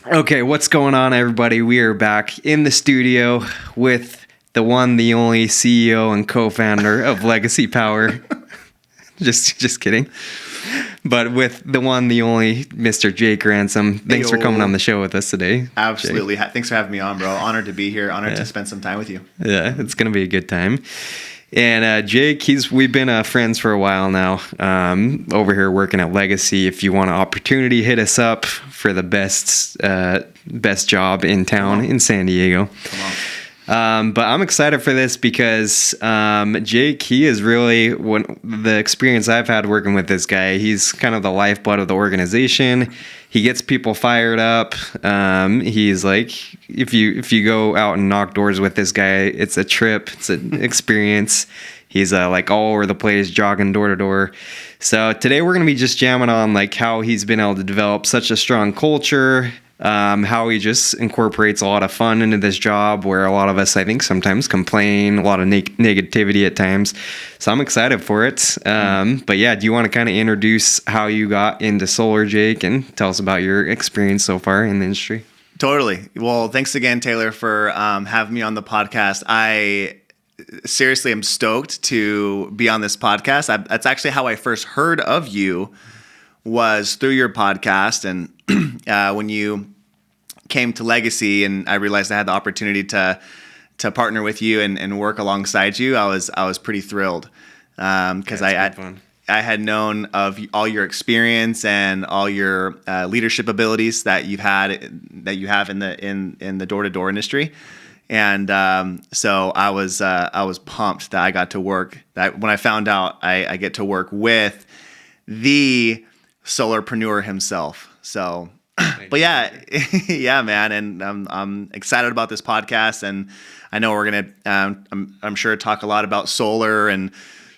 Okay, what's going on, everybody? We are back in the studio with the one, the only CEO and co-founder of Legacy Power. just kidding. But with the one, the only Mr. Jake Ransom. Thanks for coming on the show with us today. Absolutely. Thanks for having me on, bro. Honored to be here. Honored to spend some time with you. Yeah, it's going to be a good time. And Jake, we've been friends for a while now, over here working at Legacy. If you want an opportunity, hit us up for the best job in town in San Diego. Come on. But I'm excited for this because Jake, he is really the experience I've had working with this guy. He's kind of the lifeblood of the organization. He gets people fired up. He's like, if you go out and knock doors with this guy, it's a trip. It's an experience. He's like all over the place, jogging door to door. So today we're going to be just jamming on like how he's been able to develop such a strong culture, how he just incorporates a lot of fun into this job where a lot of us, I think, sometimes complain, a lot of negativity at times. So I'm excited for it. But yeah, do you want to kind of introduce how you got into solar, Jake, and tell us about your experience so far in the industry? Totally. Well, thanks again, Taylor, for having me on the podcast. I seriously am stoked to be on this podcast. That's actually how I first heard of you, was through your podcast. And when you came to Legacy and I realized I had the opportunity to partner with you and work alongside you, I was pretty thrilled because I had known of all your experience and all your leadership abilities that you have in the door-to-door industry. And so I was pumped that I got to work. That when I found out I get to work with the Solarpreneur himself. So, but yeah, man. And I'm excited about this podcast, and I know we're gonna, I'm sure, talk a lot about solar and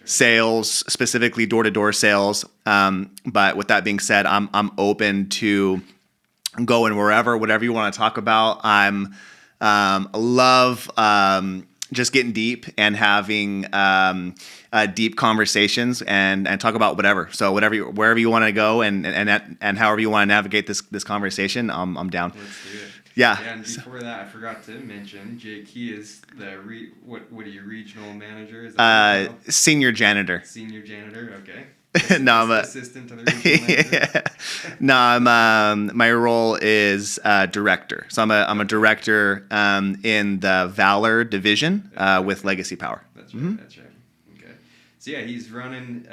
sales, specifically door-to-door sales. But with that being said, I'm open to going whatever you want to talk about. Love just getting deep and having deep conversations and talk about whatever. So wherever you want to go and however you want to navigate this conversation, I'm down. Let's do it. Yeah. And before that, I forgot to mention Jake. He is the what are you, regional manager? Is that Senior janitor. Senior janitor. Okay. No, I'm assistant to the regional manager. No, my role is director. So I'm a director in the Valor division with Legacy Power. That's right. Mm-hmm. That's right. Okay. So yeah, he's running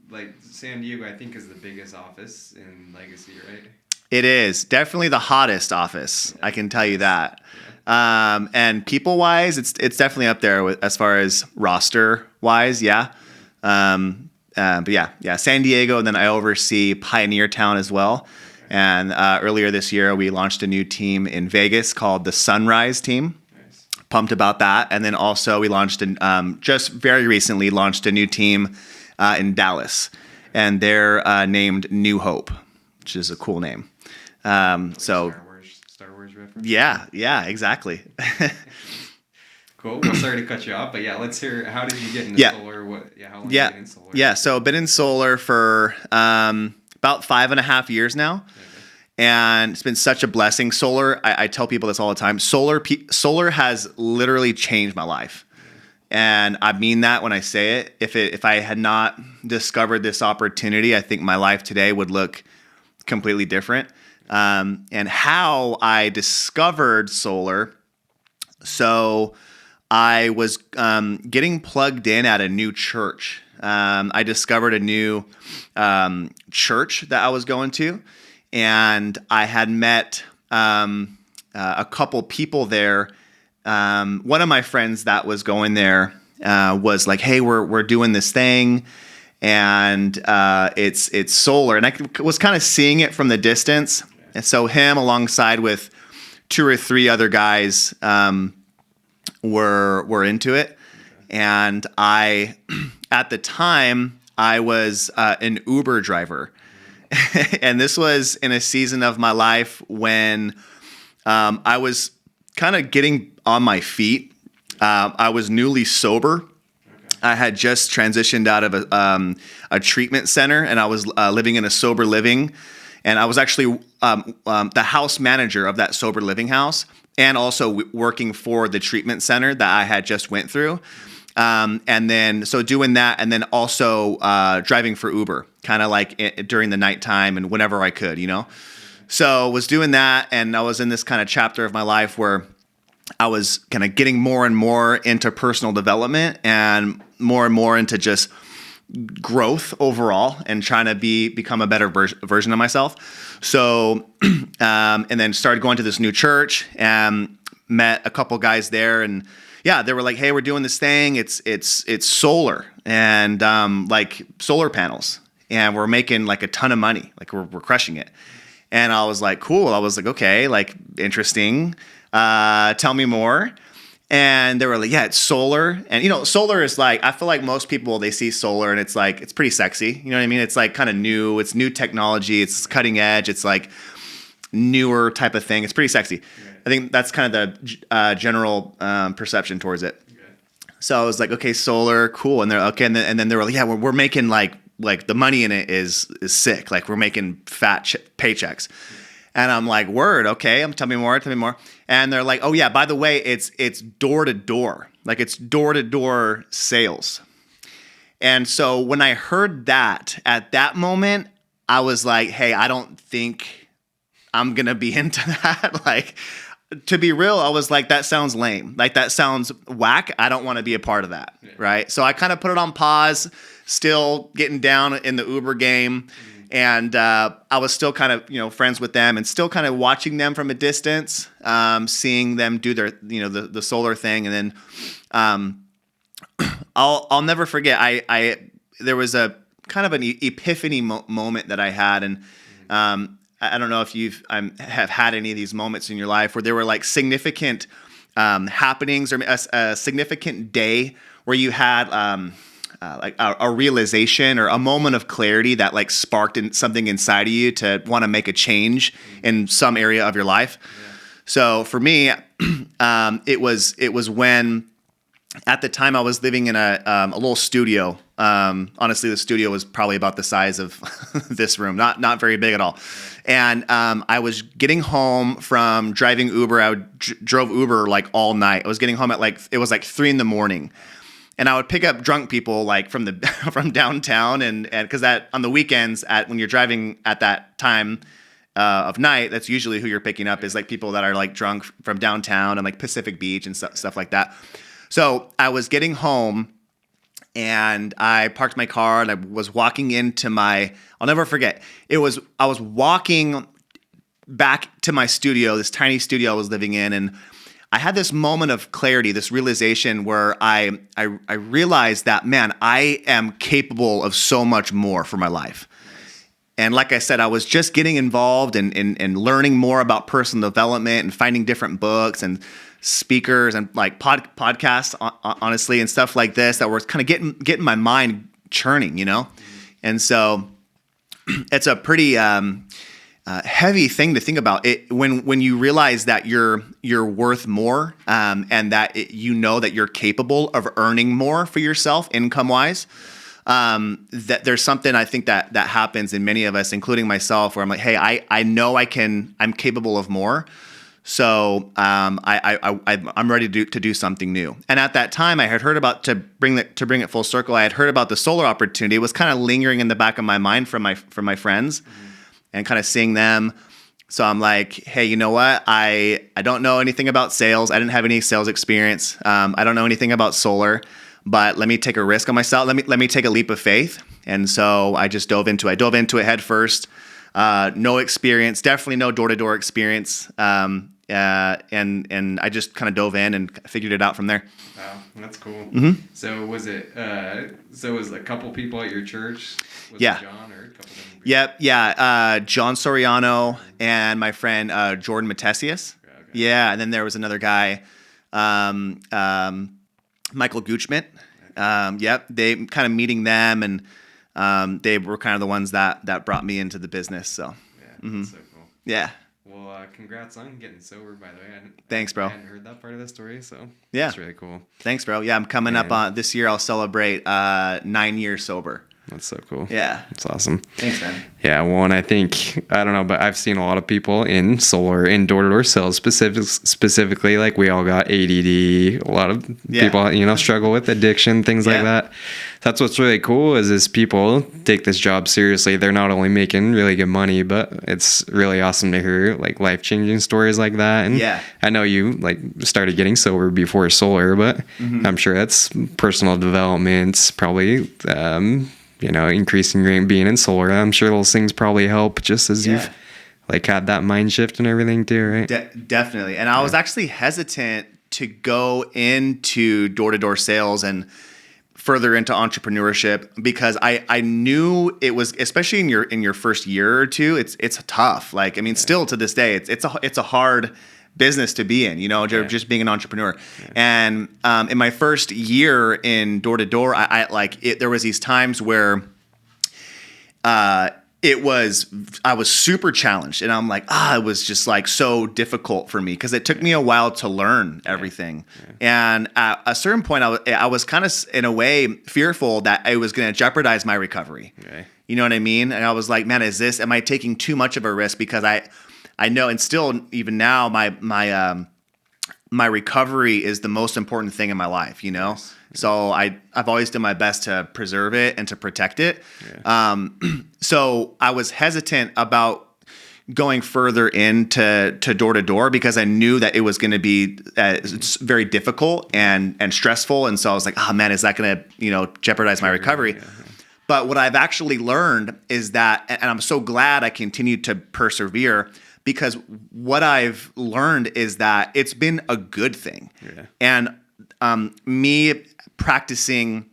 like San Diego, I think, is the biggest office in Legacy, right? It is definitely the hottest office. I can tell you that. Yeah. And people wise, it's definitely up there as far as roster wise. Yeah. But yeah, San Diego, and then I oversee Pioneer Town as well. And earlier this year, we launched a new team in Vegas called the Sunrise team. Nice. Pumped about that. And then also we launched, just very recently, launched a new team in Dallas. And they're named New Hope, which is a cool name. So Star Wars reference? Yeah, exactly. Cool. Well, sorry to cut you off, but yeah, let's hear, how did you get into solar? How long have you been in solar? Yeah, so I've been in solar for about 5.5 years now. Okay. And it's been such a blessing. Solar, I tell people this all the time, solar has literally changed my life. And I mean that when I say it. If I had not discovered this opportunity, I think my life today would look completely different. And how I discovered solar, so I was getting plugged in at a new church. I discovered a new church that I was going to, and I had met a couple people there. One of my friends that was going there was like, "Hey, we're doing this thing, and it's solar." And I was kind of seeing it from the distance, and so him alongside with 2 or 3 other guys were into it. And I, at the time, I was an Uber driver. And this was in a season of my life when I was kind of getting on my feet. I was newly sober. I had just transitioned out of a treatment center, and I was living in a sober living And I was actually the house manager of that sober living house, and also working for the treatment center that I had just went through. And then, so doing that, and then also driving for Uber, kind of like during the nighttime and whenever I could, you know? So was doing that, and I was in this kind of chapter of my life where I was kind of getting more and more into personal development and more into just growth overall, and trying to become a better version of myself. So, and then started going to this new church and met a couple guys there, and yeah, they were like, "Hey, we're doing this thing. It's solar and like solar panels, and we're making like a ton of money. Like we're crushing it." And I was like, "Cool." I was like, "Okay, like interesting. Tell me more." And they were like, "Yeah, it's solar." And you know, solar is like, I feel like most people, they see solar and it's like, it's pretty sexy. You know what I mean? It's like kind of new. It's new technology. It's cutting edge. It's like newer type of thing. It's pretty sexy. I think that's kind of the general perception towards it. So I was like, okay, solar, cool. And they're okay. And then they were like, yeah, we're making like the money in it is sick. Like we're making fat paychecks. And I'm like, word, okay. Tell me more. And they're like, oh yeah, by the way, it's door to door. Like it's door to door sales. And so when I heard that, at that moment, I was like, hey, I don't think I'm going to be into that. Like, to be real, I was like, that sounds lame. Like, that sounds whack. I don't want to be a part of that. Yeah. Right. So I kind of put it on pause, still getting down in the Uber game. And I was still kind of, you know, friends with them and still kind of watching them from a distance, seeing them do their, you know, the solar thing. And then I'll never forget. There was a kind of an epiphany moment that I had, and I don't know if you've have had any of these moments in your life where there were like significant happenings or a significant day where you had like a realization or a moment of clarity that like sparked something inside of you to want to make a change in some area of your life. Yeah. So for me, it was when, at the time, I was living in a little studio. Honestly, the studio was probably about the size of this room, not very big at all. And I was getting home from driving Uber. I drove Uber like all night. I was getting home at it was like 3 a.m. And I would pick up drunk people like from downtown, and because that on the weekends when you're driving at that time of night, that's usually who you're picking up, is like people that are like drunk from downtown and like Pacific Beach and stuff like that. So I was getting home and I parked my car and I was walking into I'll never forget. I was walking back to my studio, this tiny studio I was living in, and I had this moment of clarity, this realization where I realized that, man, I am capable of so much more for my life. And like I said, I was just getting involved and learning more about personal development and finding different books and speakers and like podcasts, honestly, and stuff like this that were kind of getting my mind churning, you know? And so it's a pretty heavy thing to think about it when you realize that you're worth more, and that you know that you're capable of earning more for yourself income wise. That there's something I think that happens in many of us, including myself, where I'm like, hey, I know I'm capable of more. So I'm ready to do something new. And at that time, I had heard about, to bring it full circle, I had heard about the solar opportunity. It was kind of lingering in the back of my mind from my friends, and kind of seeing them. So I'm like, hey, you know what? I don't know anything about sales. I didn't have any sales experience. I don't know anything about solar, but let me take a risk on myself. Let me take a leap of faith. And so I just dove into it head first. No experience, definitely no door-to-door experience. And I just kind of dove in and figured it out from there. Wow, that's cool. Mm-hmm. So was it? So was a couple people at your church? Was yeah. It John or a couple different people? Yep. Yeah. John Soriano and my friend Jordan Matesius. Okay. Yeah, and then there was another guy, Michael Goochman. Yep. They kind of meeting them, and they were kind of the ones that brought me into the business. So. Yeah. That's so cool. Yeah. Well, congrats on getting sober, by the way. Thanks, bro. I hadn't heard that part of the story, so yeah, that's really cool. Thanks, bro. Yeah, I'm coming up on this year. I'll celebrate 9 years sober. That's so cool. Yeah. That's awesome. Thanks, man. Yeah, well, and I think, I don't know, but I've seen a lot of people in solar, in door-to-door sales specifically, like we all got ADD, a lot of people, you know, struggle with addiction, things like that. That's what's really cool is people take this job seriously. They're not only making really good money, but it's really awesome to hear like life-changing stories like that. And I know you like started getting sober before solar, but I'm sure that's personal development, probably, you know, increasing your being in solar. I'm sure those things probably help just as you've like had that mind shift and everything too, right? Definitely. And I was actually hesitant to go into door-to-door sales and further into entrepreneurship because I knew it was, especially in your first year or two, it's tough. Like, I mean, still to this day, it's a hard business to be in, you know, just being an entrepreneur. And in my first year in door to door, there was these times where I was super challenged, and I'm like, it was just like so difficult for me because it took me a while to learn everything. And at a certain point, I was kind of in a way fearful that it was going to jeopardize my recovery. You know what I mean? And I was like, man, am I taking too much of a risk? Because I know, and still even now, my recovery is the most important thing in my life, you know? So I've always done my best to preserve it and to protect it. So I was hesitant about going further into door to door because I knew that it was going to be very difficult and stressful. And so I was like, man, is that going to, you know, jeopardize my recovery? But what I've actually learned is that, and I'm so glad I continued to persevere, because what I've learned is that it's been a good thing. And me practicing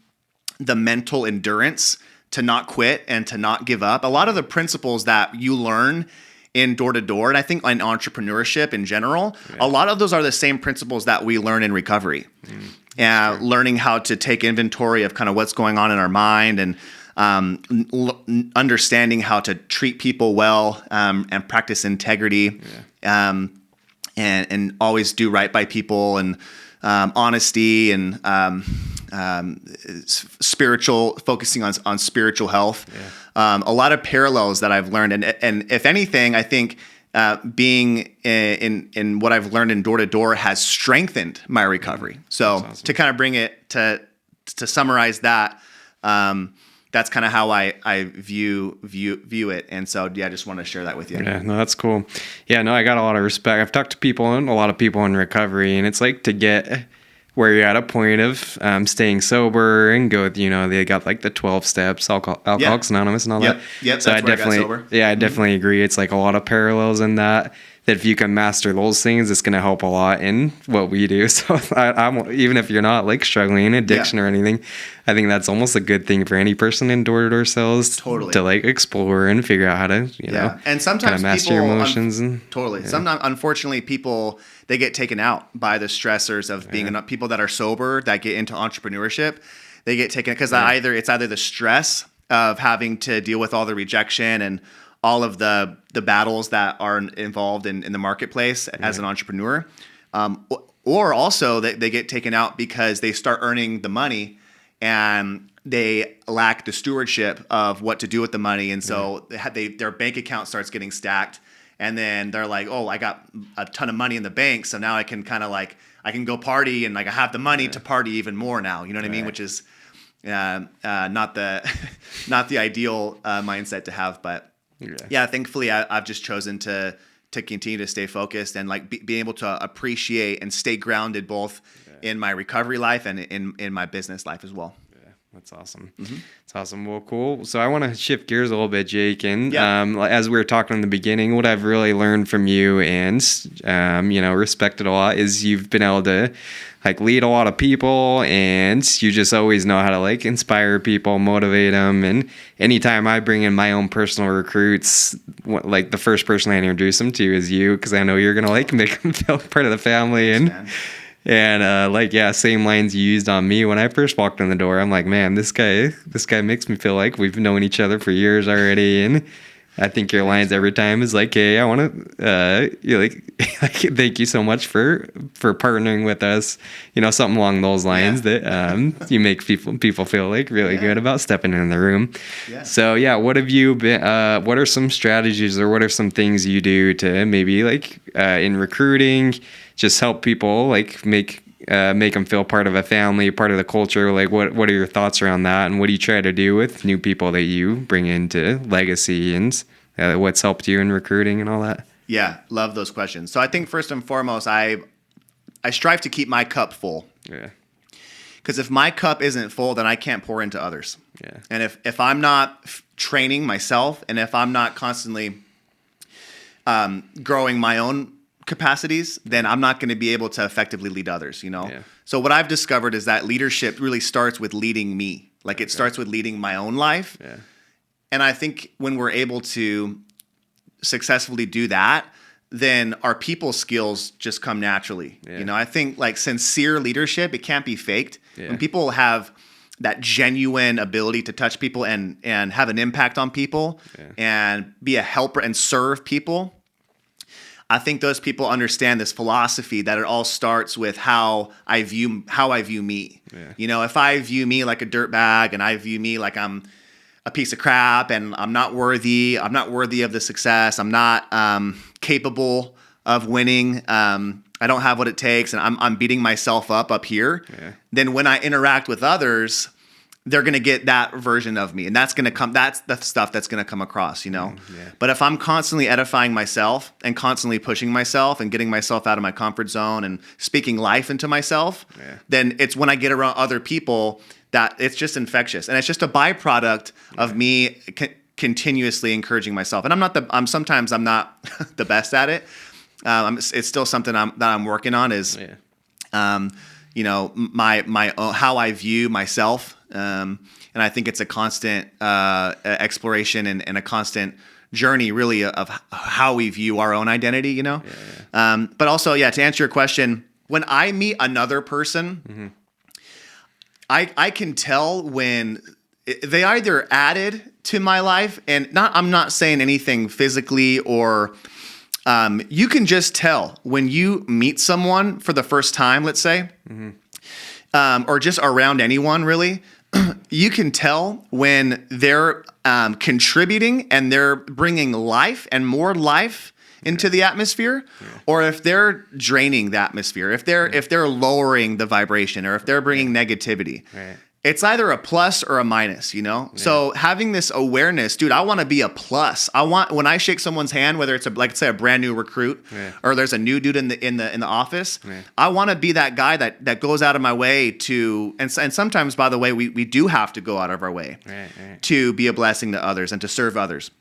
the mental endurance to not quit and to not give up, a lot of the principles that you learn in door to door, and I think in entrepreneurship in general, a lot of those are the same principles that we learn in recovery. Learning how to take inventory of kind of what's going on in our mind, and understanding how to treat people well, and practice integrity, and always do right by people, and honesty, and focusing on spiritual health. A lot of parallels that I've learned, and if anything, I think being in what I've learned in door to door has strengthened my recovery. So awesome. To kind of bring it to summarize that. That's kind of how I view it. And so, I just want to share that with you. Yeah, no, that's cool. Yeah, no, I got a lot of respect. I've talked to people, and a lot of people in recovery, and it's like to get where you're at a point of staying sober and go with, you know, they got like the 12 steps, Alcoholics Anonymous and all that. Yep, so that's where I got sober. Yeah, I definitely agree. It's like a lot of parallels in that if you can master those things, it's going to help a lot in what we do. So I'm even if you're not like struggling in addiction or anything, I think that's almost a good thing for any person in door-to-door sales to like explore and figure out how to, you know, and sometimes kind of master your emotions. Sometimes, unfortunately, people, they get taken out by the stressors of being people that are sober that get into entrepreneurship. They get taken because it's either the stress of having to deal with all the rejection and all of the battles that are involved in the marketplace as an entrepreneur, or also they get taken out because they start earning the money and they lack the stewardship of what to do with the money, and so their bank account starts getting stacked, and then they're like, oh, I got a ton of money in the bank, so now I can kind of like I can go party, and like I have the money to party even more now. You know what I mean? Which is not the ideal mindset to have, but. Yeah, thankfully I've just chosen to continue to stay focused and like be able to appreciate and stay grounded both in my recovery life and in my business life as well. Yeah, that's awesome. It's awesome. Well, cool. So I want to shift gears a little bit, Jake. And as we were talking in the beginning, what I've really learned from you and you know, respected a lot is you've been able to like lead a lot of people, and you just always know how to like inspire people, motivate them. And anytime I bring in my own personal recruits, like the first person I introduce them to is you, because I know you're gonna like make them feel part of the family. And same lines you used on me when I first walked in the door. I'm like, man, this guy makes me feel like we've known each other for years already, and I think your lines every time is like, "Hey, I want to, you like, thank you so much for partnering with us." Something along those lines that you make people feel like really good about stepping in the room. Yeah. So yeah, what have you been? What are some strategies or what are some things you do to maybe like in recruiting, just help people like make them feel part of a family, part of the culture? Like what are your thoughts around that, and what do you try to do with new people that you bring into Legacy, and what's helped you in recruiting and all that? Yeah, love those questions. So I think first and foremost, I strive to keep my cup full. Yeah. Because if my cup isn't full, then I can't pour into others. Yeah. And if I'm not training myself, and if I'm not constantly growing my own capacities, then I'm not going to be able to effectively lead others, Yeah. So what I've discovered is that leadership really starts with leading me. Like it starts with leading my own life. Yeah. And I think when we're able to successfully do that, then our people skills just come naturally. Yeah. I think like sincere leadership, it can't be faked. Yeah. When people have that genuine ability to touch people and have an impact on people and be a helper and serve people, I think those people understand this philosophy that it all starts with how I view me. Yeah. If I view me like a dirtbag and I view me like I'm a piece of crap and I'm not worthy of the success, I'm not capable of winning, I don't have what it takes, and I'm beating myself up here, then when I interact with others, they're going to get that version of me, and that's the stuff that's going to come across, But if I'm constantly edifying myself and constantly pushing myself and getting myself out of my comfort zone and speaking life into myself, then it's when I get around other people that it's just infectious, and it's just a byproduct of me continuously encouraging myself. And sometimes I'm not the best at it. It's still something that I'm working on. Is my own, how I view myself, and I think it's a constant exploration and a constant journey, really, of how we view our own identity. But also, to answer your question, when I meet another person, I can tell when they either added to my life, and I'm not saying anything physically, or you can just tell when you meet someone for the first time, let's say, or just around anyone, really. You can tell when they're contributing and they're bringing life and more life into the atmosphere, or if they're draining the atmosphere, if they're lowering the vibration, or if they're bringing negativity. It's either a plus or a minus, So having this awareness, dude, I want to be a plus. When I shake someone's hand, whether it's a brand new recruit, or there's a new dude in the office, I want to be that guy that goes out of my way to, and sometimes, by the way, we do have to go out of our way to be a blessing to others and to serve others.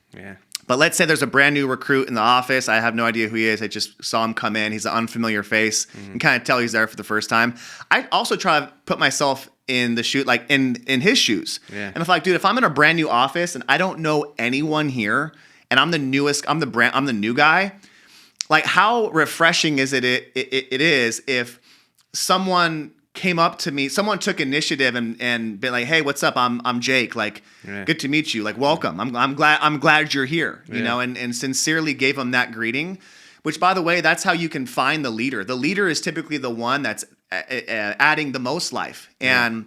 But let's say there's a brand new recruit in the office. I have no idea who he is. I just saw him come in. He's an unfamiliar face. You can kind of tell he's there for the first time. I also try to put myself in the shoe, like in his shoes. And if I'm in a brand new office and I don't know anyone here, and I'm the new guy, like how refreshing is it is if someone came up to me, someone took initiative and been like, "Hey, what's up? I'm Jake. Like, good to meet you. Like, welcome. I'm glad you're here." And sincerely gave them that greeting. Which, by the way, that's how you can find the leader. The leader is typically the one that's adding the most life and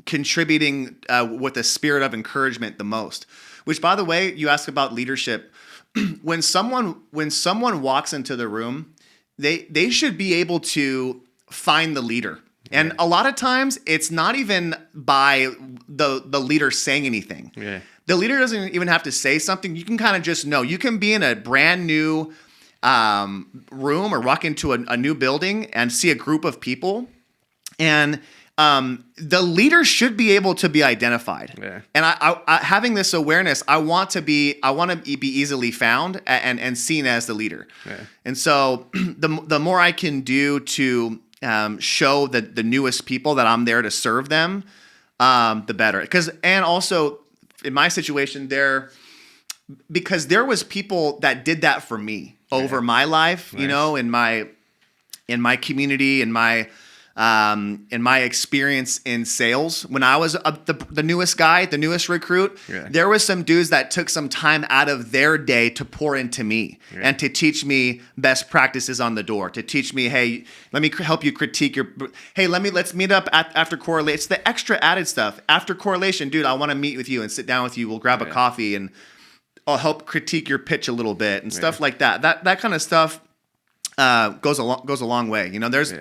contributing with a spirit of encouragement the most. Which, by the way, you ask about leadership. When someone walks into the room, they should be able to find the leader. And a lot of times, it's not even by the leader saying anything. The leader doesn't even have to say something. You can kind of just know. You can be in a brand new room or walk into a new building and see a group of people, and the leader should be able to be identified. And I having this awareness, I want to be easily found and seen as the leader. And so the more I can do to show the newest people that I'm there to serve them, the better. And also in my situation because there was people that did that for me over my life, in my community, in my in my experience in sales, when I was the newest guy, the newest recruit, there was some dudes that took some time out of their day to pour into me and to teach me best practices on the door, to teach me, hey, let me help you critique hey, let's meet up after correlation. It's the extra added stuff. After correlation, dude, I want to meet with you and sit down with you. We'll grab a coffee and I'll help critique your pitch a little bit and stuff like that. That kind of stuff goes a long way. You know, there's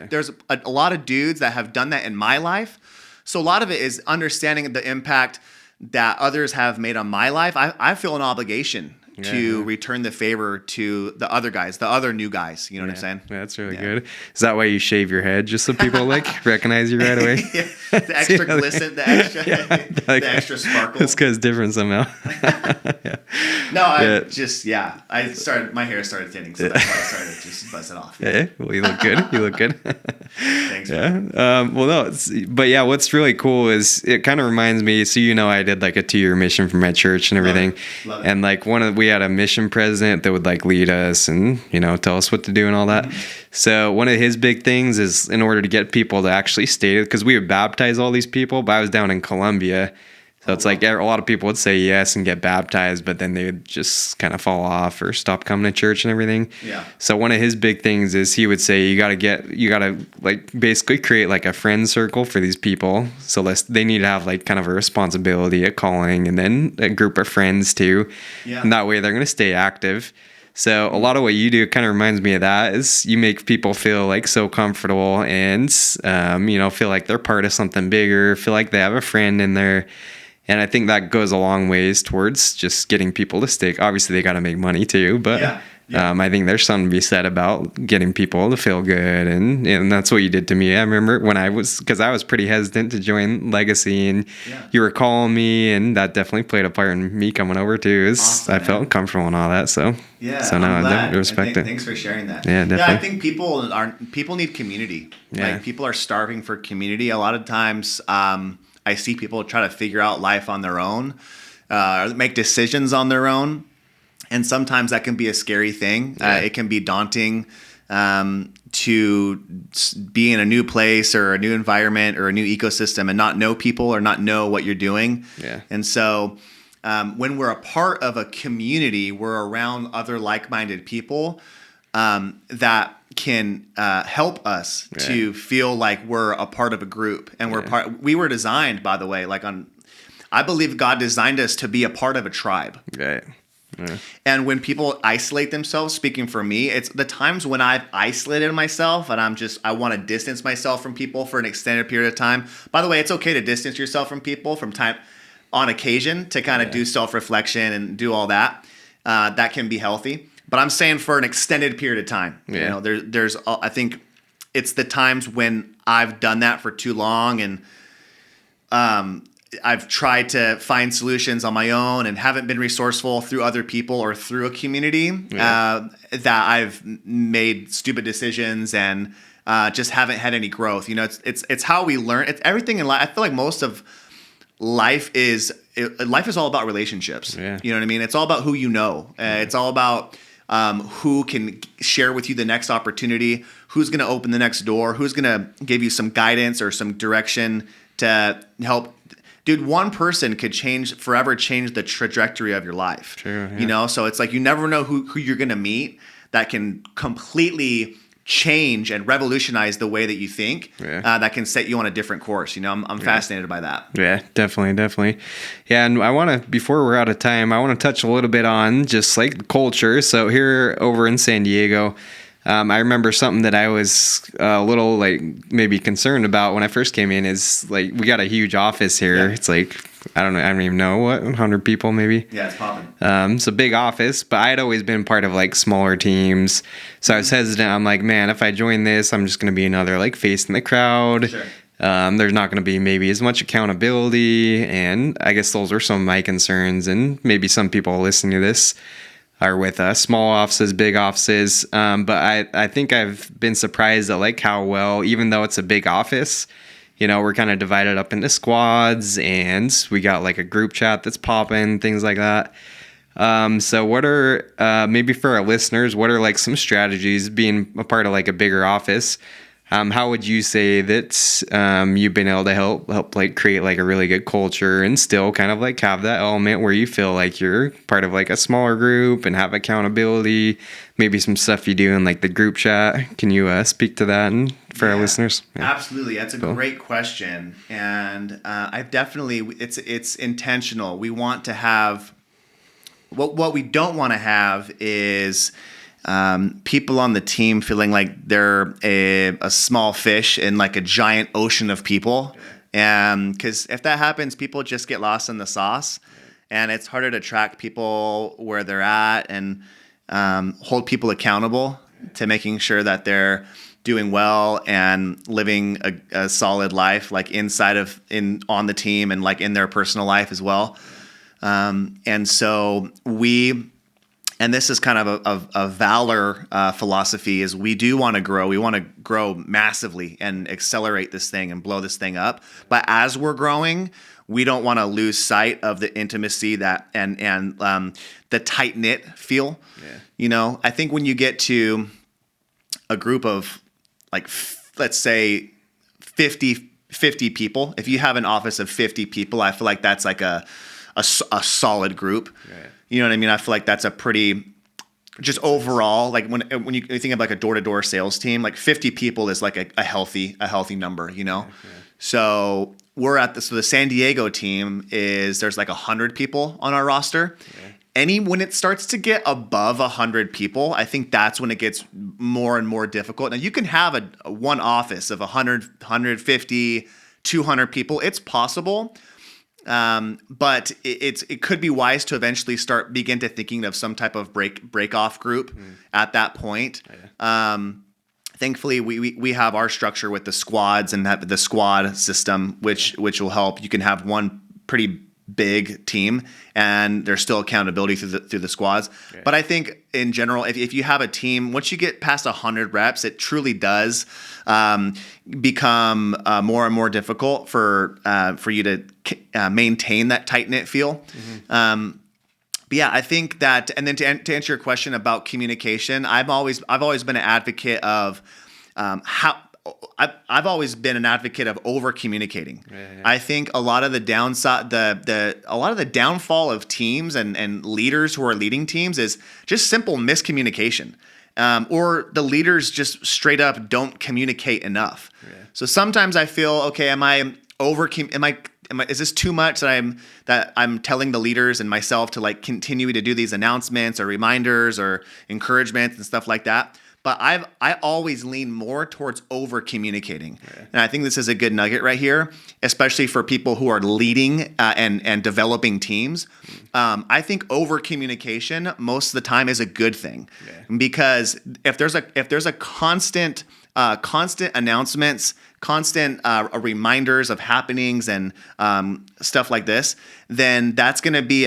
a lot of dudes that have done that in my life. So a lot of it is understanding the impact that others have made on my life. I feel an obligation to return the favor to the other guys, the other new guys. You know what I'm saying? Yeah, that's really good. Is that why you shave your head? Just so people recognize you right away? The extra glisten, the extra sparkle. This guy's different somehow. I my hair started thinning, so that's why I started to just buzz it off. Yeah. Well, you look good. You look good. Thanks. What's really cool is it kind of reminds me, so I did like a 2-year mission for my church and everything. Love it. And like we had a mission president that would like lead us and, tell us what to do and all that. Mm-hmm. So one of his big things is in order to get people to actually stay, because we would baptize all these people, but I was down in Colombia. So it's like a lot of people would say yes and get baptized, but then they would just kind of fall off or stop coming to church and everything. Yeah. So one of his big things is he would say you got to like basically create like a friend circle for these people. So they need to have like kind of a responsibility, a calling, and then a group of friends too. Yeah. And that way they're going to stay active. So a lot of what you do kind of reminds me of that, is you make people feel like so comfortable and, feel like they're part of something bigger, feel like they have a friend in there. And I think that goes a long ways towards just getting people to stick. Obviously, they got to make money too, but I think there's something to be said about getting people to feel good. And that's what you did to me. I remember because I was pretty hesitant to join Legacy, and you were calling me, and that definitely played a part in me coming over too. Awesome, I felt comfortable and all that. So now I definitely respect it. Thanks for sharing that. Yeah, definitely. Yeah, I think people need community. Yeah. Like people are starving for community. A lot of times, I see people try to figure out life on their own, make decisions on their own. And sometimes that can be a scary thing. It can be daunting to be in a new place or a new environment or a new ecosystem and not know people or not know what you're doing. Yeah. And so when we're a part of a community, we're around other like-minded people that can help us to feel like we're a part of a group, and we were designed, by the way, I believe God designed us to be a part of a tribe. Right. Yeah. And when people isolate themselves, speaking for me, it's the times when I've isolated myself and I want to distance myself from people for an extended period of time. By the way, it's okay to distance yourself from people from time on occasion to kind of do self-reflection and do all that. That can be healthy. But I'm saying for an extended period of time. Yeah. There's I think it's the times when I've done that for too long, and I've tried to find solutions on my own and haven't been resourceful through other people or through a community, that I've made stupid decisions and just haven't had any growth. It's how we learn. It's everything in life. I feel like most of life is all about relationships. Yeah. You know what I mean? It's all about who you know. It's all about who can share with you the next opportunity, who's going to open the next door, who's going to give you some guidance or some direction to help. Dude, one person could forever change the trajectory of your life. True, yeah. So it's like you never know who you're going to meet that can completely change and revolutionize the way that you think, that can set you on a different course. I'm fascinated by that. Yeah, definitely. Yeah, and I want to, before we're out of time, I want to touch a little bit on just like culture. So here over in San Diego, I remember something that I was a little like maybe concerned about when I first came in is like we got a huge office here. Yeah. It's like I don't even know what 100 people maybe. Yeah, it's popping. It's a big office, but I had always been part of like smaller teams, so I was hesitant. I'm like, man, if I join this, I'm just going to be another like face in the crowd. Sure. There's not going to be maybe as much accountability, and I guess those were some of my concerns. And maybe some people listening to this are with small offices, big offices. But I think I've been surprised at like how well, even though it's a big office, we're kind of divided up into squads, and we got like a group chat that's popping, things like that. So what are, maybe for our listeners, what are like some strategies being a part of like a bigger office? How would you say that you've been able to help like create like a really good culture and still kind of like have that element where you feel like you're part of like a smaller group and have accountability, maybe some stuff you do in like the group chat? Can you speak to that and for our listeners? Yeah. Absolutely. That's a great question. And I've definitely, it's intentional. We want to have, what we don't want to have is people on the team feeling like they're a small fish in like a giant ocean of people. Because if that happens, people just get lost in the sauce, and it's harder to track people where they're at and hold people accountable to making sure that they're doing well and living a solid life, like on the team and like in their personal life as well. And so and this is kind of a Valor philosophy, is we do want to grow. We want to grow massively and accelerate this thing and blow this thing up. But as we're growing, we don't want to lose sight of the intimacy and the tight knit feel. Yeah. I think when you get to a group of like, let's say 50 people, if you have an office of 50 people, I feel like that's like a solid group. Right. You know what I mean? I feel like that's a pretty, just overall, like when you think of like a door-to-door sales team, like 50 people is like a healthy number, Okay. So we're at the San Diego team there's like 100 people on our roster. Okay. When it starts to get above 100 people, I think that's when it gets more and more difficult. Now you can have one office of 100, 150, 200 people. It's possible. But it could be wise to eventually begin to thinking of some type of break off group at that point. Yeah. Thankfully, we have our structure with the squads and the squad system, which will help. You can have one pretty big team, and there's still accountability through the squads. Okay. But I think in general, if you have a team, once you get past 100 reps, it truly does become more and more difficult for you to maintain that tight knit feel. Mm-hmm. But yeah, I think that, and then to answer your question about communication, I've always been an advocate of I've always been an advocate of over communicating. Yeah. I think a lot of the downside, a lot of the downfall of teams and leaders who are leading teams is just simple miscommunication, or the leaders just straight up don't communicate enough. Yeah. So sometimes I feel, okay, is this too much that I'm telling the leaders and myself to like continue to do these announcements or reminders or encouragements and stuff like that? But I always lean more towards over communicating. Yeah. And I think this is a good nugget right here, especially for people who are leading and developing teams. I think over communication most of the time is a good thing. Yeah. Because if there's a constant announcements, constant reminders of happenings and stuff like this, then that's going to be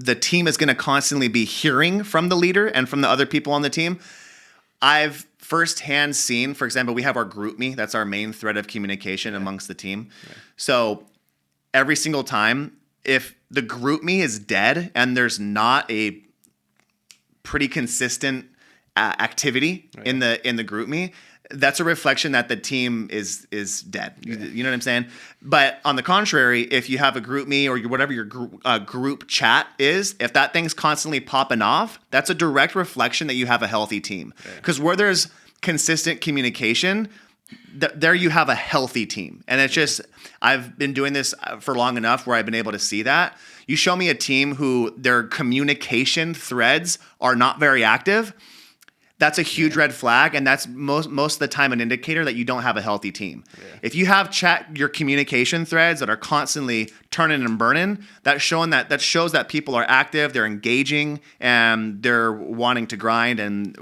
the team is going to constantly be hearing from the leader and from the other people on the team. I've firsthand seen, for example, we have our group me. That's our main thread of communication amongst the team. Yeah. So every single time, if the group me is dead and there's not a pretty consistent activity in the group me, that's a reflection that the team is dead. Yeah. You know what I'm saying? But on the contrary, if you have a group me or whatever your group chat is, if that thing's constantly popping off, that's a direct reflection that you have a healthy team. Because where there's consistent communication, there you have a healthy team. And it's just, I've been doing this for long enough where I've been able to see that. You show me a team who their communication threads are not very active, that's a huge red flag, and that's most of the time an indicator that you don't have a healthy team. Yeah. If you have your communication threads that are constantly turning and burning, that shows that people are active, they're engaging, and they're wanting to grind and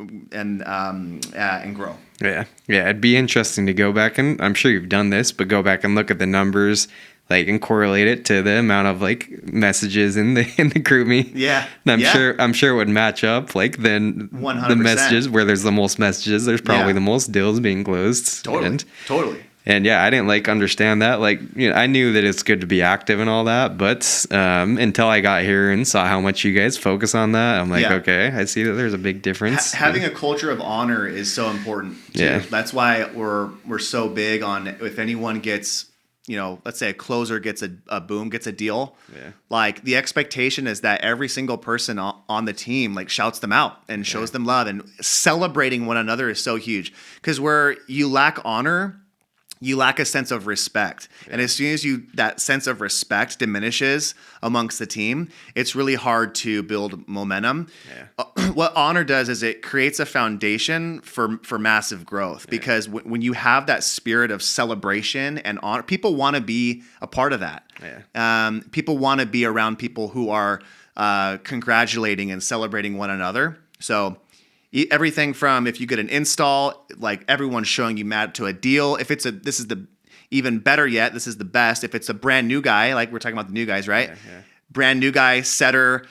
grow. Yeah, it'd be interesting to go back, and I'm sure you've done this, but go back and look at the numbers, like, and correlate it to the amount of like messages in the group me. Yeah. And I'm sure it would match up, like, then 100%. The messages where there's the most messages, there's probably the most deals being closed. Totally. And yeah, I didn't like understand that. Like, you know, I knew that it's good to be active and all that, but until I got here and saw how much you guys focus on that, I'm like, okay, I see that there's a big difference. Having a culture of honor is so important too. Yeah. That's why we're so big on, if anyone gets, you know, let's say a closer gets a boom, gets a deal. Yeah. Like the expectation is that every single person on the team like shouts them out and shows them love, and celebrating one another is so huge. Because where you lack honor, you lack a sense of respect. Yeah. And as soon as that sense of respect diminishes amongst the team, it's really hard to build momentum. Yeah. What honor does is it creates a foundation for massive growth, because when you have that spirit of celebration and honor, people want to be a part of that. Yeah. People want to be around people who are congratulating and celebrating one another. So everything from, if you get an install, like everyone's showing you mad to a deal. If it's this is the even better yet, this is the best. If it's a brand new guy, like we're talking about the new guys, right? Yeah. Brand new guy, setter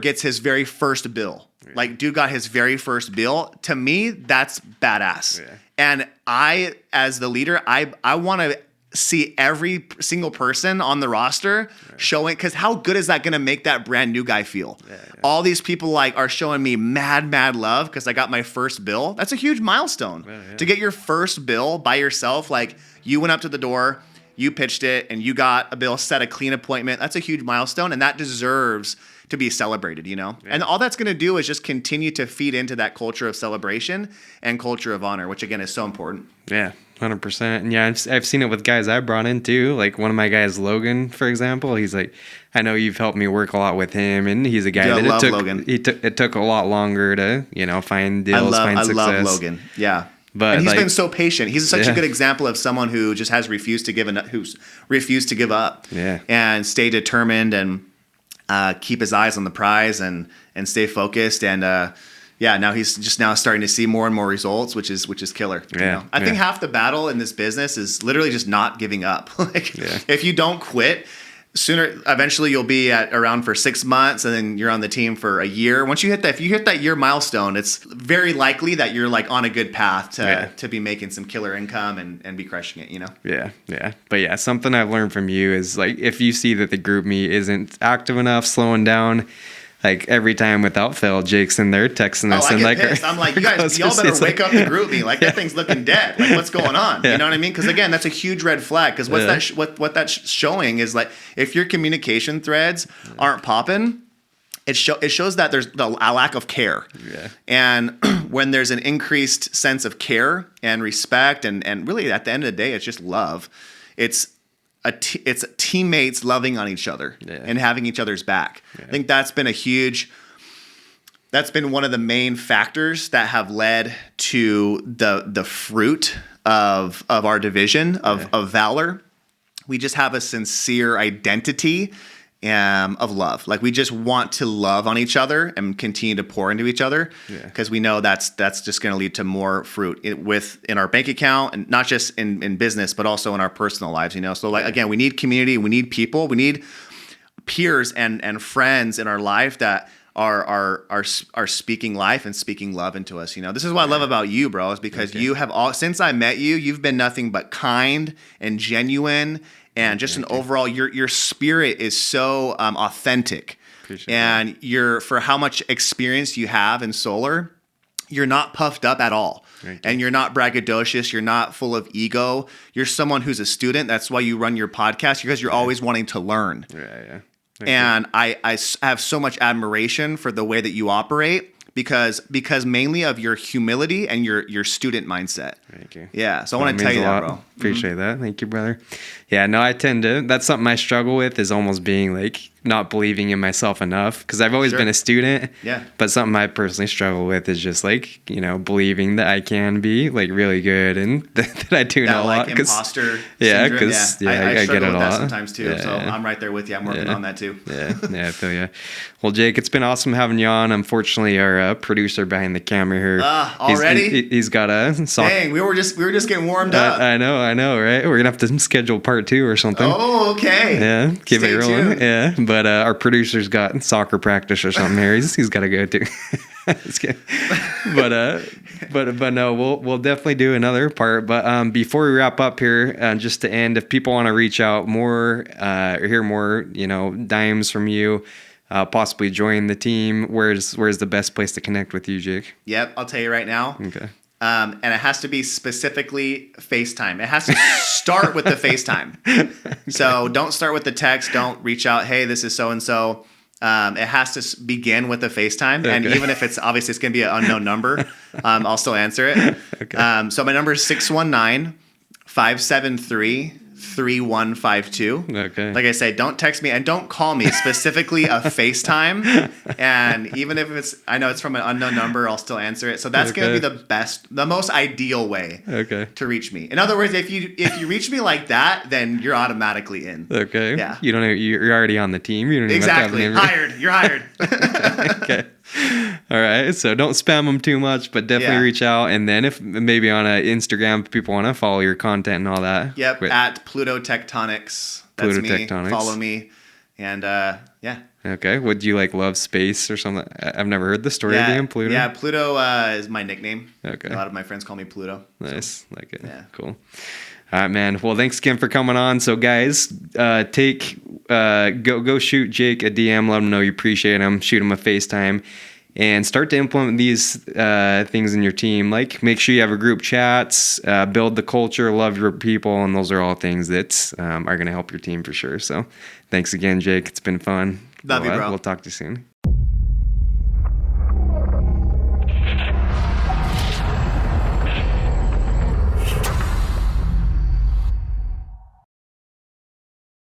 gets his very first bill. Yeah. Like dude got his very first bill. To me, that's badass. Yeah. And I, as the leader, I want to see every single person on the roster showing, because how good is that going to make that brand new guy feel? Yeah. All these people like are showing me mad love because I got my first bill. That's a huge milestone. To get your first bill by yourself. Like you went up to the door, you pitched it, and you got a bill, set a clean appointment. That's a huge milestone, and that deserves to be celebrated, you know? Yeah. And all that's going to do is just continue to feed into that culture of celebration and culture of honor, which again is so important. Yeah. 100%. And yeah, I've seen it with guys I brought in too. Like one of my guys, Logan, for example, he's like, I know you've helped me work a lot with him, and he's a guy it took a lot longer to, you know, find deals, find success. I love Logan. Yeah. But and he's been so patient. He's such a good example of someone who just has refused to give up. Yeah. And stay determined and keep his eyes on the prize and stay focused. And now he's just now starting to see more and more results, which is killer. Yeah. You know? I think half the battle in this business is literally just not giving up. If you don't quit, eventually you'll be around for 6 months, and then you're on the team for a year. Once you hit that, if you hit that year milestone, it's very likely that you're like on a good path to be making some killer income and be crushing it, you know? Yeah. Yeah. But yeah, something I've learned from you is like, if you see that the group me isn't active enough, slowing down, like every time without fail, Jake's in there texting us. I get pissed. I'm like, y'all better wake up and group me. Like that thing's looking dead. Like what's going on? You know what I mean? Because again, that's a huge red flag. Because what that's showing is like, if your communication threads aren't popping, it shows that there's a lack of care. Yeah. And when there's an increased sense of care and respect, and really at the end of the day, it's just love. It's teammates loving on each other and having each other's back. Yeah. I think that's been one of the main factors that have led to the fruit of our division of Valor. We just have a sincere identity of love. Like we just want to love on each other and continue to pour into each other, because we know that's just going to lead to more fruit in our bank account, and not just in business, but also in our personal lives, you know? So like, again, we need community, we need people, we need peers and friends in our life that are speaking life and speaking love into us, you know? This is what I love about you, bro, is because you have since I met you, you've been nothing but kind and genuine. And just overall, your spirit is so authentic. Appreciate and that. For how much experience you have in solar, you're not puffed up at all. And you're not braggadocious. You're not full of ego. You're someone who's a student. That's why you run your podcast, because you're always wanting to learn. And I have so much admiration for the way that you operate. Because mainly of your humility and your student mindset. Thank you. Yeah, so I want to tell you that, bro. Appreciate that. Thank you, brother. Yeah, no, that's something I struggle with, is almost being like not believing in myself enough, because I've always been a student. Yeah. But something I personally struggle with is just like, you know, believing that I can be like really good and that I do know a lot. Imposter syndrome. Because I get it a lot sometimes too. So I'm right there with you. I'm working on that too. I feel you. Well, Jake, it's been awesome having you on. Unfortunately, our producer behind the camera here, already he's got a soccer. Dang, we were just getting warmed up. I know, right? We're gonna have to schedule part 2 or something. Oh, okay. Yeah, keep it rolling. Yeah, but our producer's got soccer practice or something here. He's got to go to. But but no, we'll definitely do another part. But before we wrap up here, just to end, if people want to reach out more or hear more, dimes from you, possibly join the team, where's the best place to connect with you, Jake? Yep, I'll tell you right now. Okay. And it has to be specifically FaceTime. It has to start with the FaceTime. Okay. So don't start with the text. Don't reach out, hey, this is so-and-so. It has to begin with the FaceTime. Okay. And even if it's obviously it's going to be an unknown number, I'll still answer it. Okay. So my number is 619-573-3152. Okay. Like I said, don't text me and don't call me, specifically a FaceTime. And even if I know it's from an unknown number, I'll still answer it. So that's going to be the most ideal way to reach me. In other words, if you reach me like that, then you're automatically in. Okay. Yeah. You're already on the team. You don't exactly. Hired. You're hired. Okay. All right. So don't spam them too much, but definitely reach out. And then if maybe on Instagram, if people want to follow your content and all that. Yep. At Pluto Tectonics. That's me. Tectonics. Follow me. And yeah. Okay. Would you love space or something? I've never heard the story of being Pluto. Yeah. Pluto is my nickname. Okay. A lot of my friends call me Pluto. Nice. So, like it. Yeah. Cool. All right, man. Well, thanks again for coming on. So, guys, go shoot Jake a DM. Let him know you appreciate him. Shoot him a FaceTime, and start to implement these things in your team. Make sure you have a group chats, build the culture, love your people, and those are all things that are going to help your team for sure. So, thanks again, Jake. It's been fun. Love you, bro. We'll talk to you soon.